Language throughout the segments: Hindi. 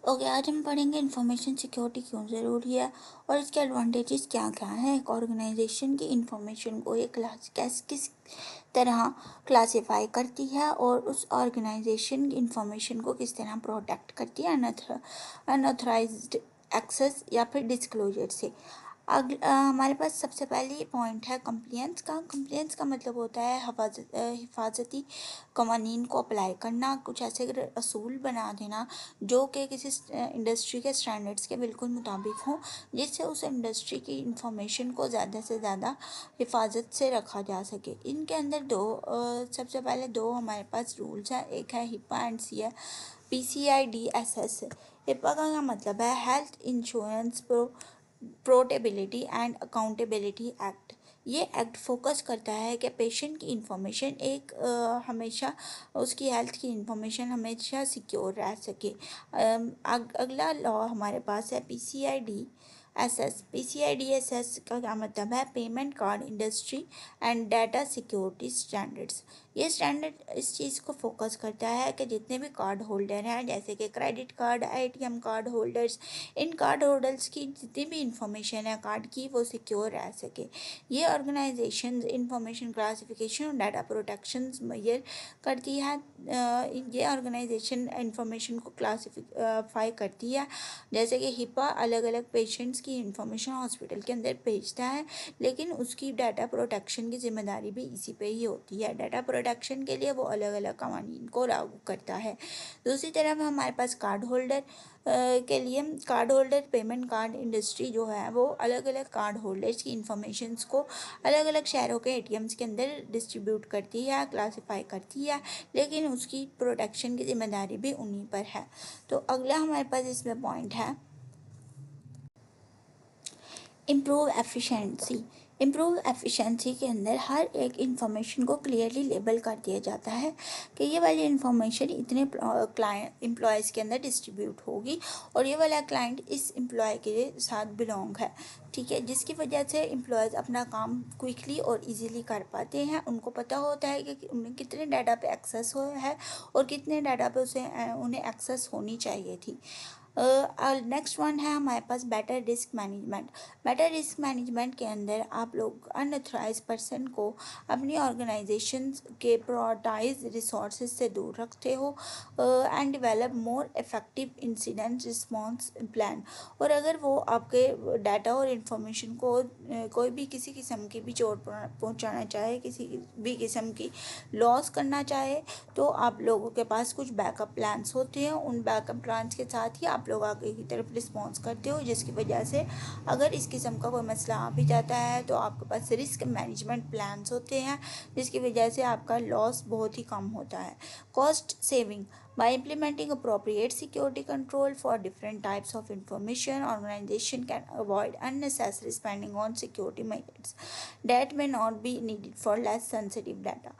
ओके, आज हम पढ़ेंगे इंफॉर्मेशन सिक्योरिटी क्यों ज़रूरी है और इसके एडवांटेजेस क्या क्या हैं। एक ऑर्गेनाइजेशन की इंफॉर्मेशन को एक क्लास किस तरह क्लासिफाई करती है और उस ऑर्गेनाइजेशन की इंफॉर्मेशन को किस तरह प्रोटेक्ट करती है अनऑथराइज्ड एक्सेस या फिर डिस्क्लोजर से। हमारे पास सबसे पहले पॉइंट है कंप्लायंस का। कंप्लायंस का मतलब होता है हिफाजती कवानीन को अप्लाई करना, कुछ ऐसे असूल बना देना जो कि किसी इंडस्ट्री के स्टैंडर्ड्स के बिल्कुल मुताबिक हों, जिससे उस इंडस्ट्री की इंफॉर्मेशन को ज़्यादा से ज़्यादा हिफाजत से रखा जा सके। इनके अंदर सबसे पहले दो हमारे पास रूल्स हैं। एक है HIPAA and PCI DSS। HIPAA का क्या मतलब है? Health insurance portability and accountability act. ये एक्ट फोकस करता है कि पेशेंट की इंफॉर्मेशन हमेशा उसकी हेल्थ की इंफॉर्मेशन हमेशा सिक्योर रह सके। अगला लॉ हमारे पास है PCI DSS। PCI DSS का क्या मतलब है? Payment card industry and data security standards. ये स्टैंडर्ड इस चीज़ को फोकस करता है कि जितने भी कार्ड होल्डर हैं, जैसे कि credit card, ATM card holders, इन कार्ड होल्डर्स की जितनी भी इंफॉर्मेशन है कार्ड की, वो सिक्योर रह सके। ये ऑर्गेनाइजेशन इंफॉर्मेशन क्लासिफिकेशन और डाटा प्रोटेक्शन मेजर करती है। ये ऑर्गेनाइजेशन इंफॉर्मेशन को क्लासिफाई करती है। जैसे कि हिपा अलग अलग पेशेंट्स की इंफॉर्मेशन हॉस्पिटल के अंदर भेजता है, लेकिन उसकी डाटा प्रोटेक्शन की जिम्मेदारी भी इसी पे ही होती है। डाटा प्रोटेक्शन के लिए वो अलग अलग कानून को लागू करता है। दूसरी तरफ हमारे पास कार्ड होल्डर के लिए card holder payment card industry जो है वो अलग अलग कार्ड होल्डर्स की इंफॉर्मेशंस को अलग अलग शहरों के ATMs के अंदर डिस्ट्रीब्यूट करती है, क्लासिफाई करती है, लेकिन उसकी प्रोटेक्शन की जिम्मेदारी भी उन्हीं पर है। तो अगला हमारे पास इसमें पॉइंट है इम्प्रूव एफिशिएंसी। इम्प्रूव एफिशिएंसी के अंदर हर एक इंफॉर्मेशन को क्लियरली लेबल कर दिया जाता है कि ये वाली इंफॉर्मेशन इतने क्लाइंट एम्प्लॉयज़ के अंदर डिस्ट्रीब्यूट होगी और ये वाला क्लाइंट इस एम्प्लॉय के साथ बिलोंग है। ठीक है, जिसकी वजह से एम्प्लॉयज़ अपना काम क्विकली और इजीली कर पाते हैं। उनको पता होता है कि उन्हें कितने डाटा पे एक्सेस हो है और कितने डाटा पे उन्हें एक्सेस होनी चाहिए थी। नेक्स्ट वन है हमारे पास better risk management. Better risk management के अंदर आप लोग अनऑथराइज पर्सन को अपनी ऑर्गेनाइजेशन के प्रायोरिटाइज रिसोर्सेज से दूर रखते हो and develop more effective incident response plan. और अगर वो आपके डाटा और इंफॉर्मेशन को कोई भी किसी किस्म की भी चोट पहुंचाना चाहे, किसी भी किस्म की लॉस करना चाहे, तो आप लोगों के पास कुछ बैकअप प्लान्स होते हैं। उन बैकअप प्लान्स के साथ ही आप लोग आगे की तरफ रिस्पॉन्स करते हो, जिसकी वजह से अगर इस किस्म का कोई मसला आ भी जाता है तो आपके पास रिस्क मैनेजमेंट प्लान्स होते हैं, जिसकी वजह से आपका लॉस बहुत ही कम होता है। Cost saving by implementing appropriate security control for different types of information, organization can avoid unnecessary spending on security measures that may not be needed for less sensitive data.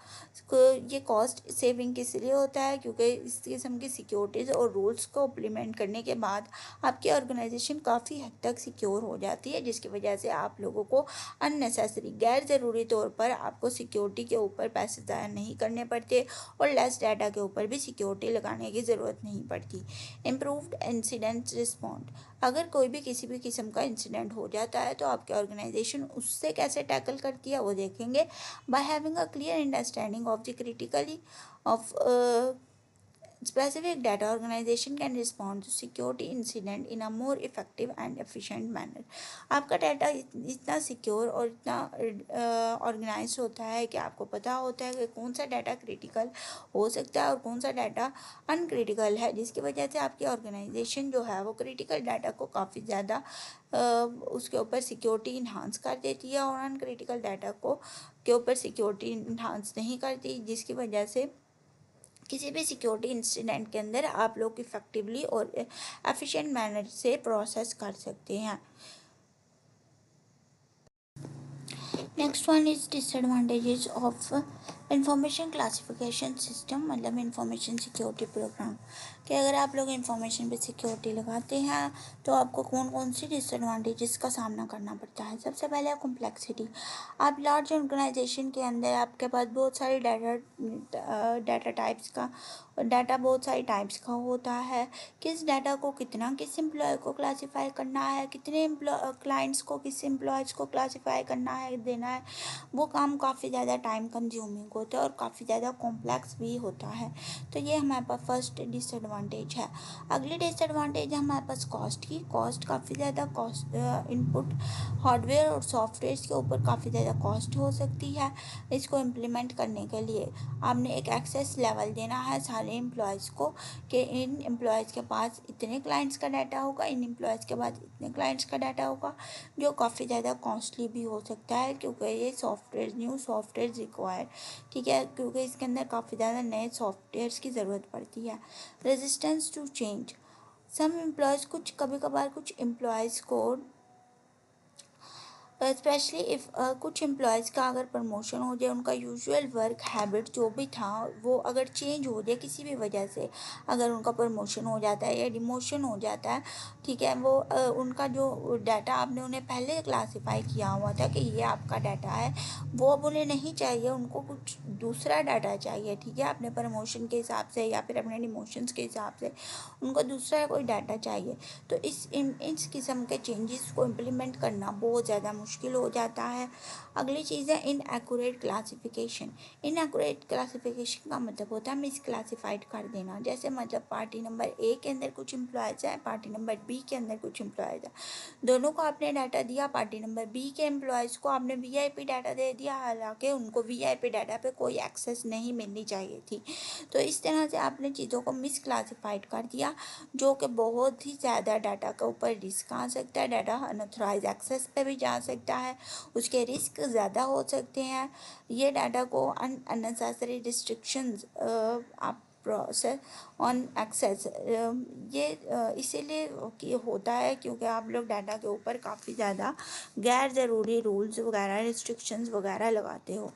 ये कॉस्ट सेविंग इसलिए होता है क्योंकि इस किस्म की सिक्योरिटीज़ और रूल्स को इम्प्लीमेंट करने के बाद आपकी ऑर्गेनाइजेशन काफ़ी हद तक सिक्योर हो जाती है, जिसकी वजह से आप लोगों को अननेसेसरी गैर ज़रूरी तौर पर आपको सिक्योरिटी के ऊपर पैसे ज़ाया नहीं करने पड़ते और लेस डाटा के ऊपर भी सिक्योरिटी लगाने की ज़रूरत नहीं पड़ती। Improved incident respond. अगर कोई भी किसी भी किस्म का इंसिडेंट हो जाता है तो आपकी ऑर्गेनाइजेशन उससे कैसे टैकल करती है वो देखेंगे। By having a clear understanding of the critically of specific data, organization can respond to security incident in a more effective and efficient manner. आपका डाटा इतना सिक्योर और इतना ऑर्गेनाइज होता है कि आपको पता होता है कि कौन सा डाटा क्रिटिकल हो सकता है और कौन सा डाटा अनक्रिटिकल है, जिसकी वजह से आपकी ऑर्गेनाइजेशन जो है वो क्रिटिकल डाटा को काफ़ी ज़्यादा उसके ऊपर सिक्योरिटी इन्हांस कर देती है और अनक्रिटिकल डाटा को के ऊपर सिक्योरिटी इन्हांस नहीं करती, जिसकी वजह से किसी भी सिक्योरिटी इंसिडेंट के अंदर आप लोग इफेक्टिवली और एफिशिएंट मैनर से प्रोसेस कर सकते हैं। Next one is disadvantages of information classification system मतलब इंफॉर्मेशन सिक्योरिटी प्रोग्राम कि अगर आप लोग इंफॉर्मेशन पे सिक्योरिटी लगाते हैं तो आपको कौन कौन सी डिसएडवांटेजेस का सामना करना पड़ता है। सबसे पहले कॉम्प्लेक्सिटी। आप लार्ज ऑर्गेनाइजेशन के अंदर आपके पास बहुत सारे डाटा बहुत सारी टाइप्स का होता है। किस डाटा को कितना किस एम्प्लॉय को क्लासीफाई करना है, कितने क्लाइंट्स को किस एम्प्लॉयज़ को क्लासीफाई करना है देना है, वो काम काफ़ी ज़्यादा टाइम कंज्यूमिंग होता है और काफ़ी ज़्यादा कॉम्प्लेक्स भी होता है। तो ये हमारे पास फर्स्ट डिसएडवांटेज है। अगली डिसएडवांटेज है हमारे पास कॉस्ट की। कॉस्ट काफ़ी ज़्यादा कॉस्ट इनपुट हार्डवेयर और सॉफ्टवेयर के ऊपर काफ़ी ज़्यादा कॉस्ट हो सकती है। इसको इम्प्लीमेंट करने के लिए आपने एक एक्सेस लेवल देना है सारे एम्प्लॉयज़ को कि इन एम्प्लॉयज़ के पास इतने क्लाइंट्स का डाटा होगा, इन एम्प्लॉयज़ के पास इतने क्लाइंट्स का डाटा होगा, जो काफ़ी ज़्यादा कॉस्टली भी हो सकता है क्योंकि ये न्यू सॉफ्टवेयर रिक्वायर, ठीक है, क्योंकि इसके अंदर काफ़ी ज़्यादा नए सॉफ्टवेयर्स की ज़रूरत पड़ती है। Resistance to change. Some employees कभी कभार कुछ एम्प्लॉयज़ को स्पेशली इफ़ कुछ एम्प्लॉयज़ का अगर प्रमोशन हो जाए, उनका यूजुअल वर्क हैबिट जो भी था वो अगर चेंज हो जाए किसी भी वजह से, अगर उनका प्रमोशन हो जाता है या डिमोशन हो जाता है, ठीक है, वो उनका जो डाटा आपने उन्हें पहले क्लासीफाई किया हुआ था कि ये आपका डाटा है, वो अब उन्हें नहीं चाहिए, उनको कुछ दूसरा डाटा चाहिए, ठीक है, अपने प्रमोशन के हिसाब से या फिर अपने डिमोशंस के हिसाब से उनको दूसरा कोई डाटा चाहिए। तो इस किस्म के चेंजेस को इम्प्लीमेंट करना बहुत ज़्यादा मुश्किल हो जाता है। अगली चीज़ है इनएक्यूरेट क्लासिफिकेशन। इनएक्यूरेट क्लासिफिकेशन का मतलब होता है मिस क्लासीफाइड कर देना। जैसे मतलब पार्टी नंबर ए के अंदर कुछ एम्प्लॉयज़ है, पार्टी नंबर बी के अंदर कुछ एम्प्लॉयज़ है, दोनों को आपने डाटा दिया। पार्टी नंबर बी के एम्प्लॉयज़ को आपने वीआईपी डाटा दे दिया, हालांकि उनको वीआईपी डाटा पे कोई एक्सेस नहीं मिलनी चाहिए थी। तो इस तरह से आपने चीज़ों को मिस क्लासीफाइड कर दिया, जो कि बहुत ही ज़्यादा डाटा के ऊपर रिस्क आ सकता है। डाटा अनऑथराइज एक्सेस पे भी जा सकता है, उसके रिस्क ज़्यादा हो सकते हैं। ये डाटा को अननेसेसरी रिस्ट्रिक्शंस आप प्रोसेस ऑन एक्सेस, ये इसीलिए होता है क्योंकि आप लोग डाटा के ऊपर काफ़ी ज़्यादा गैर ज़रूरी रूल्स वगैरह रिस्ट्रिक्शंस वगैरह लगाते हो।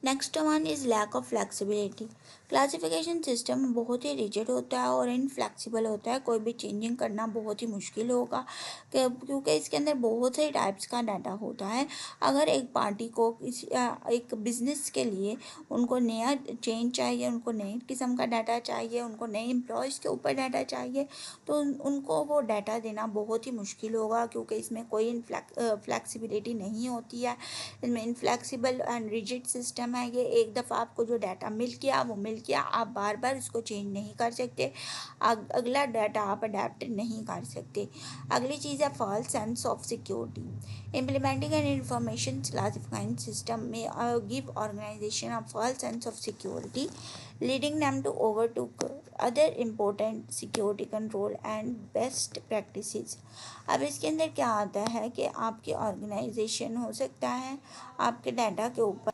Next one is lack of flexibility. Classification system बहुत ही रिजिड होता है और इनफ्लेक्सिबल होता है, कोई भी चेंजिंग करना बहुत ही मुश्किल होगा क्योंकि इसके अंदर बहुत से टाइप्स का डाटा होता है। अगर एक पार्टी को एक बिजनेस के लिए उनको नया चेंज चाहिए, उनको नए किस्म का डाटा चाहिए, उनको नए एम्प्लॉयज़ के ऊपर डाटा चाहिए, तो उनको वो डाटा देना बहुत ही मुश्किल होगा क्योंकि इसमें कोई फ्लेक्सिबिलिटी नहीं होती है। इसमें इनफ्लेक्सिबल एंड रिजिड सिस्टम है। ये एक दफ़ा आपको जो डाटा मिल गया वो मिल गया, आप बार बार उसको चेंज नहीं कर सकते, अगला डाटा आप अडेप्ट नहीं कर सकते। अगली चीज़ है false sense of security. Implementing an information classifying system में give organisation a false sense of security, leading them to overtook other important security control and best practices। अब इसके अंदर क्या आता है कि आपकी ऑर्गेनाइजेशन हो सकता है आपके डाटा के ऊपर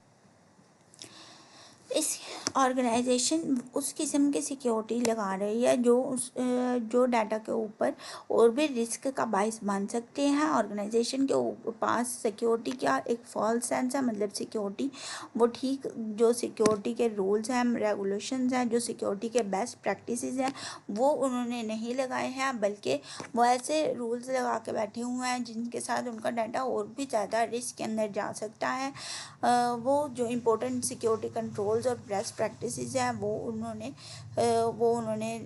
इस ऑर्गेनाइजेशन उस किस्म की सिक्योरिटी लगा रही है जो डाटा के ऊपर और भी रिस्क का बायस बन सकते हैं। ऑर्गेनाइजेशन के पास सिक्योरिटी का एक फॉल्स सेंस है, मतलब सिक्योरिटी वो ठीक जो सिक्योरिटी के रूल्स हैं, रेगुलेशंस हैं, जो सिक्योरिटी के बेस्ट प्रैक्टिसेस हैं वो उन्होंने नहीं लगाए हैं, बल्कि वो ऐसे रूल्स लगा के बैठे हुए हैं जिनके साथ उनका डाटा और भी ज़्यादा रिस्क के अंदर जा सकता है। वो जो इम्पोर्टेंट सिक्योरिटी कंट्रोल्स और बेस्ट प्रैक्टिसेस हैं वो उन्होंने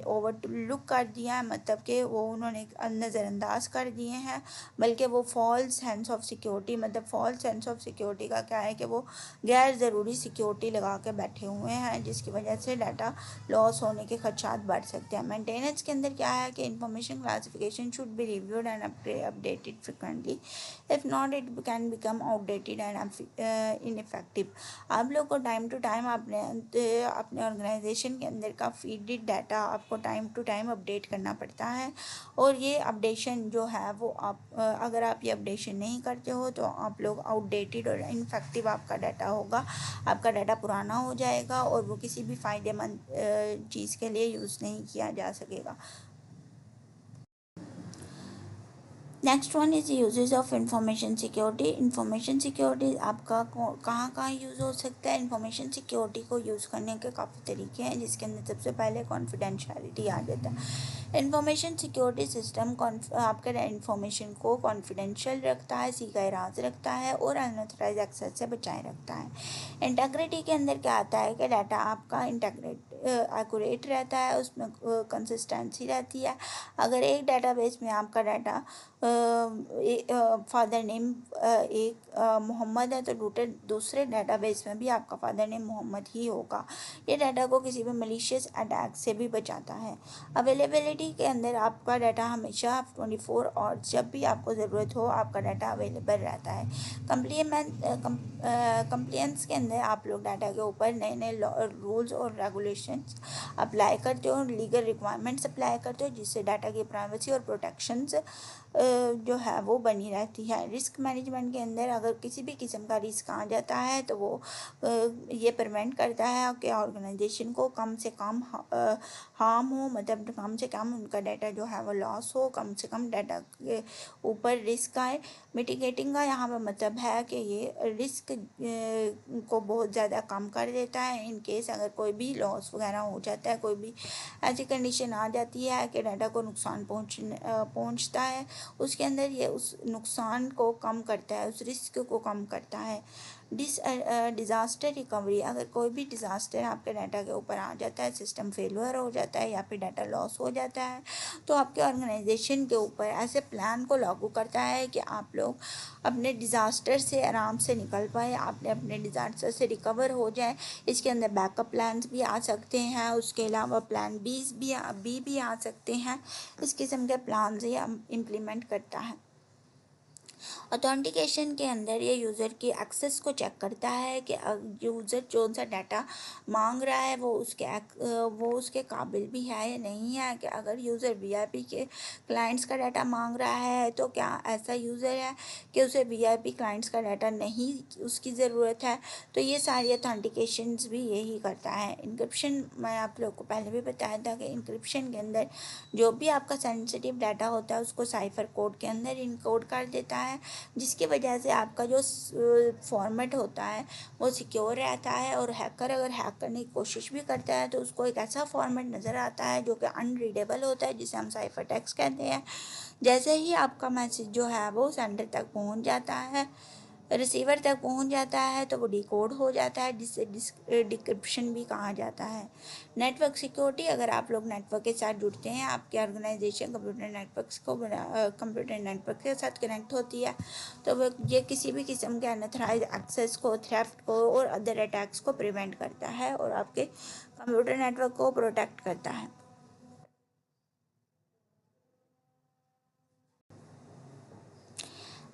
ओवरलुक कर दिया है, मतलब कि वो उन्होंने नज़रअंदाज कर दिए हैं। बल्कि वो फॉल्स सेंस ऑफ सिक्योरिटी, मतलब फॉल्स सेंस ऑफ सिक्योरिटी का क्या है कि वो गैर ज़रूरी सिक्योरिटी लगा के बैठे हुए हैं, जिसकी वजह से डाटा लॉस होने के खदशात बढ़ सकते हैं। मेंटेनेंस के अंदर क्या है कि information classification should be reviewed and updated frequently, if not it can become outdated and ineffective. आप लोग को टाइम टू टाइम अपने ऑर्गेनाइजेशन के अंदर का फीडेड डाटा आपको टाइम टू टाइम अपडेट करना पड़ता है, और ये अपडेशन जो है वो अगर आप ये अपडेशन नहीं करते हो तो आप लोग आउटडेटेड और इनफेक्टिव आपका डाटा होगा, आपका डाटा पुराना हो जाएगा और वो किसी भी फ़ायदेमंद चीज़ के लिए यूज़ नहीं किया जा सकेगा। Next one is uses of information security. Information security आपका कहाँ कहाँ यूज़ हो सकता है। इंफॉर्मेशन सिक्योरिटी को यूज़ करने के काफ़ी तरीके हैं, जिसके अंदर सबसे पहले कॉन्फिडेंशियलिटी आ जाता है। इंफॉर्मेशन सिक्योरिटी सिस्टम आपके इंफॉर्मेशन को कॉन्फिडेंशियल रखता है, सीधा राज रखता है और अनऑथराइज एक्सेस से बचाए रखता है। इंटेग्रिटी के अंदर क्या आता है कि डाटा आपका एक्यूरेट रहता है, उसमें कंसिस्टेंसी रहती है। अगर एक डेटाबेस में आपका डाटा फादर नेम एक मोहम्मद है, तो दूसरे डेटाबेस में भी आपका फादर नेम मोहम्मद ही होगा। ये डाटा को किसी भी मलिशियस अटैक से भी बचाता है। अवेलेबिलिटी के अंदर आपका डाटा हमेशा 24 और जब भी आपको ज़रूरत हो आपका डाटा अवेलेबल रहता है। कंप्लियंस के अंदर आप लोग डाटा के ऊपर नए नए रूल्स और रेगुलेशंस अप्लाई करते हो, लीगल रिक्वायरमेंट्स अप्लाई करते हो, जिससे डाटा की प्राइवेसी और प्रोटेक्शंस जो है वो बनी रहती है। रिस्क मैनेजमेंट के अंदर अगर किसी भी किस्म का रिस्क आ जाता है तो वो ये प्रिवेंट करता है कि ऑर्गेनाइजेशन को कम से कम हार्म हो, मतलब कम से कम उनका डाटा जो है वो लॉस हो, कम से कम डाटा के ऊपर रिस्क आए। मिटिगेटिंग का यहाँ पर मतलब है कि ये रिस्क को बहुत ज़्यादा कम कर देता है। इन केस अगर कोई भी लॉस वगैरह हो जाता है, कोई भी ऐसी कंडीशन आ जाती है कि डाटा को नुकसान पहुँचता है, उसके अंदर ये उस नुकसान को कम करता है, उस रिस्क को कम करता है। डिज़ास्टर रिकवरी, अगर कोई भी डिज़ास्टर आपके डाटा के ऊपर आ जाता है, सिस्टम फेलियर हो जाता है या फिर डाटा लॉस हो जाता है, तो आपके ऑर्गेनाइजेशन के ऊपर ऐसे प्लान को लागू करता है कि आप लोग अपने डिज़ास्टर से आराम से निकल पाए, आपने अपने डिज़ास्टर से रिकवर हो जाए। इसके अंदर बैकअप प्लान्स भी आ सकते हैं, उसके अलावा प्लान बी भी आ सकते हैं। इस किस्म के प्लान ये इम्प्लीमेंट करता है। ऑथेंटिकेशन के अंदर ये यूज़र की एक्सेस को चेक करता है कि यूज़र जो सा डाटा मांग रहा है वो उसके काबिल भी है या नहीं है। कि अगर यूज़र वीआईपी के क्लाइंट्स का डाटा मांग रहा है तो क्या ऐसा यूज़र है कि उसे वीआईपी क्लाइंट्स का डाटा नहीं उसकी ज़रूरत है। तो ये सारी ऑथेंटिकेशंस भी यही करता है। इंक्रिप्शन मैं आप लोग को पहले भी बताया था कि इंक्रिप्शन के अंदर जो भी आपका सेंसिटिव डाटा होता है उसको साइफर कोड के अंदर इनकोड कर देता है, जिसकी वजह से आपका जो फॉर्मेट होता है वो सिक्योर रहता है। और हैकर अगर हैक करने की कोशिश भी करता है तो उसको एक ऐसा फॉर्मेट नज़र आता है जो कि अनरीडेबल होता है, जिसे हम साइफर टेक्स्ट कहते हैं। जैसे ही आपका मैसेज जो है वो सेंडर तक पहुंच जाता है, रिसीवर तक पहुंच जाता है, तो वो डिकोड हो जाता है, जिससे डिक्रिप्शन भी कहा जाता है। नेटवर्क सिक्योरिटी, अगर आप लोग नेटवर्क के साथ जुड़ते हैं, आपके ऑर्गेनाइजेशन कंप्यूटर नेटवर्क के साथ कनेक्ट होती है, तो वो ये किसी भी किस्म के अनऑथराइज एक्सेस को, थ्रेफ्ट को और अदर अटैक्स को प्रिवेंट करता है और आपके कंप्यूटर नेटवर्क को प्रोटेक्ट करता है।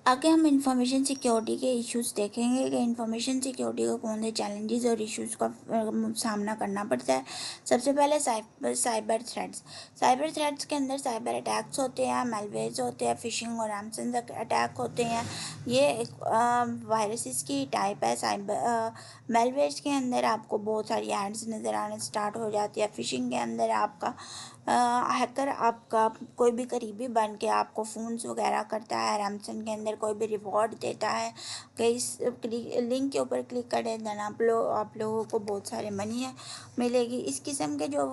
आगे हम इंफॉर्मेशन सिक्योरिटी के इश्यूज देखेंगे कि इंफॉर्मेशन सिक्योरिटी को कौन से चैलेंजेस और इश्यूज का सामना करना पड़ता है। सबसे पहले साइबर थ्रेट्स। साइबर थ्रेट्स के अंदर साइबर अटैक्स होते हैं, मेलवेयर्स होते हैं, फिशिंग और रैनसम अटैक होते हैं। ये एक वायरसेस की टाइप है। मेलवेयर्स के अंदर आपको बहुत सारी एड्स नज़र आने स्टार्ट हो जाती है। फिशिंग के अंदर आपका हैकर आपका कोई भी करीबी बन के आपको फ़ोन्स वगैरह करता है। रैमसन के अंदर कोई भी रिवॉर्ड देता है कि इस लिंक के ऊपर क्लिक करें, देन आप लोगों को बहुत सारे मनी मिलेगी। इस किस्म के जो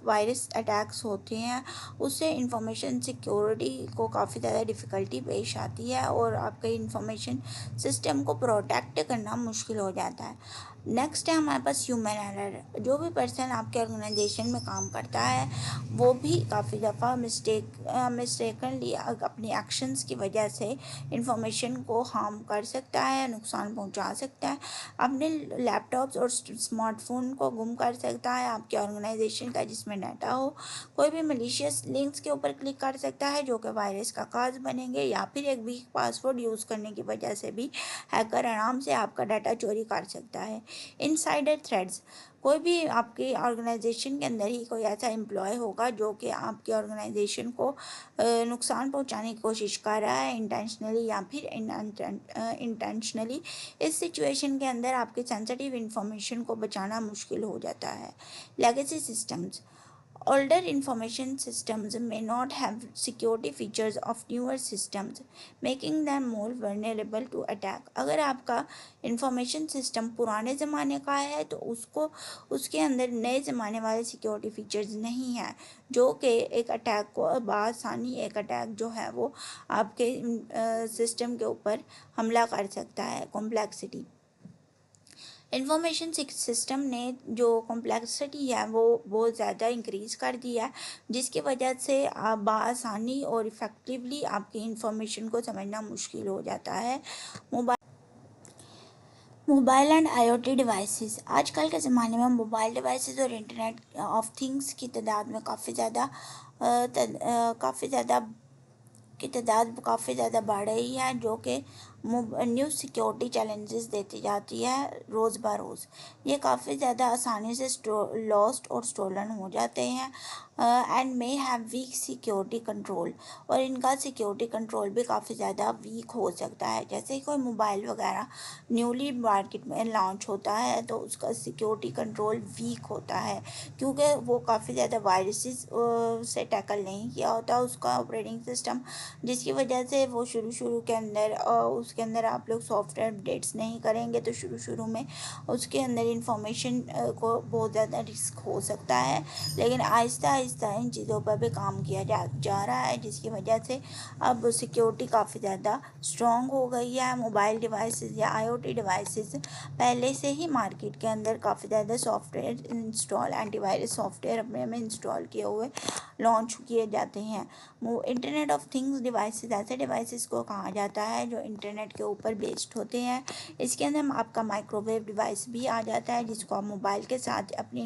वायरस अटैक्स होते हैं उससे इंफॉर्मेशन सिक्योरिटी को काफ़ी ज़्यादा डिफ़िकल्टी पेश आती है और आपके इंफॉर्मेशन सिस्टम को प्रोटेक्ट करना मुश्किल हो जाता है। नेक्स्ट है हमारे पास ह्यूमन एरर। जो भी पर्सन आपके ऑर्गेनाइजेशन में काम करता है वो भी काफ़ी दफ़ा मिस्टेकनली अपनी एक्शंस की वजह से इंफॉर्मेशन को हार्म कर सकता है, नुकसान पहुंचा सकता है। अपने लैपटॉप्स और स्मार्टफोन को गुम कर सकता है आपके ऑर्गेनाइजेशन का जिसमें डाटा हो। कोई भी मलिशियस लिंक्स के ऊपर क्लिक कर सकता है जो कि वायरस का काज बनेंगे, या फिर एक वीक पासवर्ड यूज़ करने की वजह से भी हैकर आराम से आपका डाटा चोरी कर सकता है। इनसाइडर थ्रेड्स, कोई भी आपकी ऑर्गेनाइजेशन के अंदर ही कोई ऐसा एम्प्लॉय होगा जो कि आपकी ऑर्गेनाइजेशन को नुकसान पहुंचाने की कोशिश कर रहा है, इंटेंशनली या फिर इंटेंशनली। इस सिचुएशन के अंदर आपकी सेंसिटिव इंफॉर्मेशन को बचाना मुश्किल हो जाता है। Legacy systems, Older information systems may not have security features of newer systems, making them more vulnerable to attack. अगर आपका इंफॉर्मेशन सिस्टम पुराने ज़माने का है तो उसके अंदर नए ज़माने वाले सिक्योरिटी फीचर्स नहीं हैं, जो कि एक अटैक को बआसानी एक अटैक जो है वो आपके सिस्टम के ऊपर हमला कर सकता है। कॉम्प्लेक्सिटी, इंफॉर्मेशन सिस्टम ने जो कॉम्प्लेक्सिटी है वो बहुत ज़्यादा इंक्रीज़ कर दिया है, जिसकी वजह से आप बआसानी और इफ़ेक्टिवली आपकी इंफॉर्मेशन को समझना मुश्किल हो जाता है। मोबाइल एंड आईओटी डिवाइसेस, आजकल के ज़माने में मोबाइल डिवाइसेस और इंटरनेट ऑफ थिंग्स की तादाद में काफ़ी ज़्यादा बढ़ रही है, जो कि न्यू सिक्योरिटी चैलेंजेस देती जाती है रोज़ ब रोज़। ये काफ़ी ज़्यादा आसानी से लॉस्ट और स्टोलन हो जाते हैं and may have week security control, और इनका सिक्योरिटी कंट्रोल भी काफ़ी ज़्यादा वीक हो सकता है। जैसे ही कोई मोबाइल वगैरह न्यूली मार्केट में लॉन्च होता है तो उसका सिक्योरिटी कंट्रोल वीक होता है, क्योंकि वो काफ़ी ज़्यादा वायरसेस से टैकल नहीं किया होता उसका ऑपरेटिंग सिस्टम, जिसकी वजह से वो शुरू के अंदर उसके अंदर आप लोग सॉफ्टवेयर अपडेट्स नहीं करेंगे तो शुरू में उसके अंदर इंफॉर्मेशन को बहुत ज़्यादा रिस्क हो सकता है। लेकिन आहिस्ता आहिस्ता इन चीज़ों पर भी काम किया जा रहा है, जिसकी वजह से अब सिक्योरिटी काफ़ी ज़्यादा स्ट्रॉन्ग हो गई है। मोबाइल डिवाइसेस या आईओटी डिवाइसेस पहले से ही मार्केट के अंदर काफ़ी ज़्यादा सॉफ्टवेयर इंस्टॉल, एंटीवायरस सॉफ्टवेयर अपने में इंस्टॉल किए हुए लॉन्च किए जाते हैं। इंटरनेट ऑफ थिंग्स डिवाइसेस ऐसे डिवाइसेस को कहा जाता है जो इंटरनेट के ऊपर बेस्ड होते हैं। इसके अंदर आपका माइक्रोवेव डिवाइस भी आ जाता है, जिसको आप मोबाइल के साथ अपनी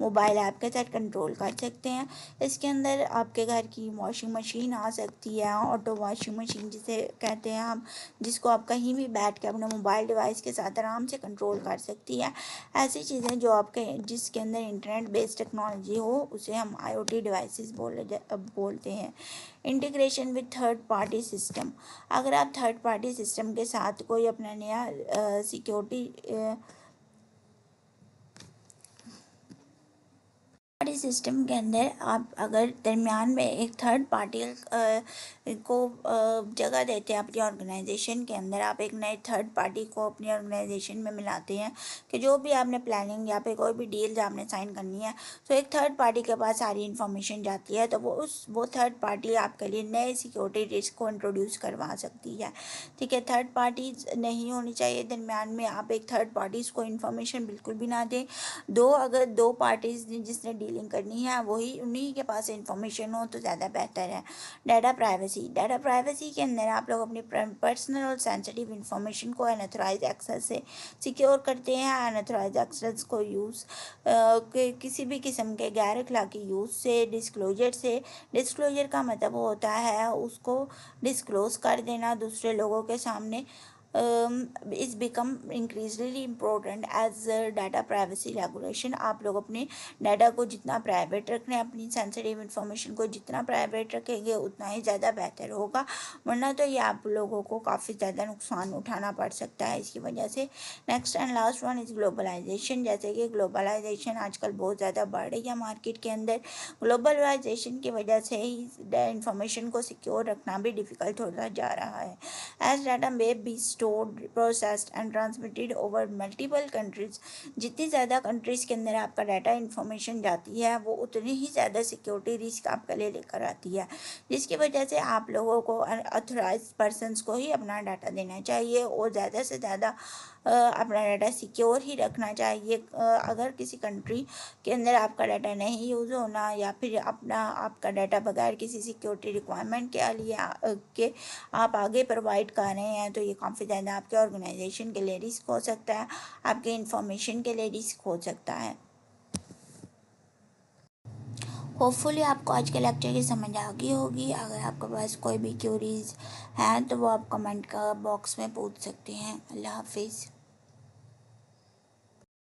मोबाइल ऐप के साथ कंट्रोल कर सकते हैं। इसके अंदर आपके घर की वॉशिंग मशीन आ सकती है, ऑटो वॉशिंग मशीन जिसे कहते हैं हम, जिसको आप कहीं भी बैठ के अपने मोबाइल डिवाइस के साथ आराम से कंट्रोल कर सकती है। ऐसी चीज़ें जो आपके जिसके अंदर इंटरनेट बेस्ड टेक्नोलॉजी हो उसे हम आईओटी डिवाइसेस बोलते हैं। Integration with third party system, अगर आप थर्ड पार्टी सिस्टम के साथ कोई अपना नया सिक्योरिटी सिस्टम के अंदर आप अगर दरमियान में एक थर्ड पार्टी को जगह देते हैं अपनी ऑर्गेनाइजेशन के अंदर, आप एक नए थर्ड पार्टी को अपनी ऑर्गेनाइजेशन में मिलाते हैं कि जो भी आपने प्लानिंग या फिर कोई भी डील आपने साइन करनी है तो एक थर्ड पार्टी के पास सारी इन्फॉर्मेशन जाती है, तो वो थर्ड पार्टी आपके लिए नए सिक्योरिटी रिस्क को इंट्रोड्यूस करवा सकती है। ठीक है, थर्ड पार्टी नहीं होनी चाहिए दरमियान में। आप एक थर्ड पार्टीज़ को इन्फॉर्मेशन बिल्कुल भी ना दें। अगर दो पार्टीज़ जिसने डीलिंग करनी है वही उन्हीं के पास इंफॉर्मेशन हो तो ज़्यादा बेहतर है। डाटा प्राइवेसी के अंदर आप लोग अपनी पर्सनल और सेंसिटिव इंफॉर्मेशन को अनऑथराइज एक्सेस से सिक्योर करते हैं। अनऑथराइज एक्सेस को यूज़ किसी भी किस्म के गैर अखलाकी यूज़ से डिस्क्लोजर का मतलब होता है उसको डिस्क्लोज कर देना दूसरे लोगों के सामने। Is become increasingly important as data privacy regulation. आप लोग अपने डाटा को जितना प्राइवेट रख रहे हैं, अपनी सेंसिटिव इन्फॉर्मेशन को जितना प्राइवेट रखेंगे उतना ही ज़्यादा बेहतर होगा, वरना तो ये आप लोगों को काफ़ी ज़्यादा नुकसान उठाना पड़ सकता है इसकी वजह से। Next and last one is globalisation. जैसे कि ग्लोबलाइजेशन आजकल बहुत ज़्यादा बढ़ रही है मार्केट के अंदर। ग्लोबलाइजेशन की वजह से ही इंफॉर्मेशन को सिक्योर रखना भी डिफ़िकल्ट होता जा रहा है। As data may be stored, processed and transmitted over multiple countries, जितनी ज़्यादा कंट्रीज़ के अंदर आपका डाटा इन्फॉर्मेशन जाती है वो उतनी ही ज़्यादा सिक्योरिटी रिस्क आपके लिए लेकर आती है, जिसकी वजह से आप लोगों को अथोराइज पर्सनस को ही अपना डाटा देना चाहिए और ज़्यादा से ज़्यादा अपना डाटा सिक्योर ही रखना चाहिए। अगर किसी कंट्री के अंदर आपका डाटा नहीं यूज़ होना या फिर आपका डाटा बगैर किसी सिक्योरिटी रिक्वायरमेंट के लिए के आप आगे प्रोवाइड कर रहे हैं तो ये काफ़ी ज़्यादा आपके ऑर्गेनाइजेशन के लिए रिस्क हो सकता है, आपके इंफॉर्मेशन के लिए रिस्क हो सकता है। होपफुली आपको आज के लेक्चर की समझ आ गई होगी। अगर आपके पास कोई भी क्यूरीज हैं तो वो आप कमेंट का बॉक्स में पूछ सकते हैं। अल्लाह हाफिज़।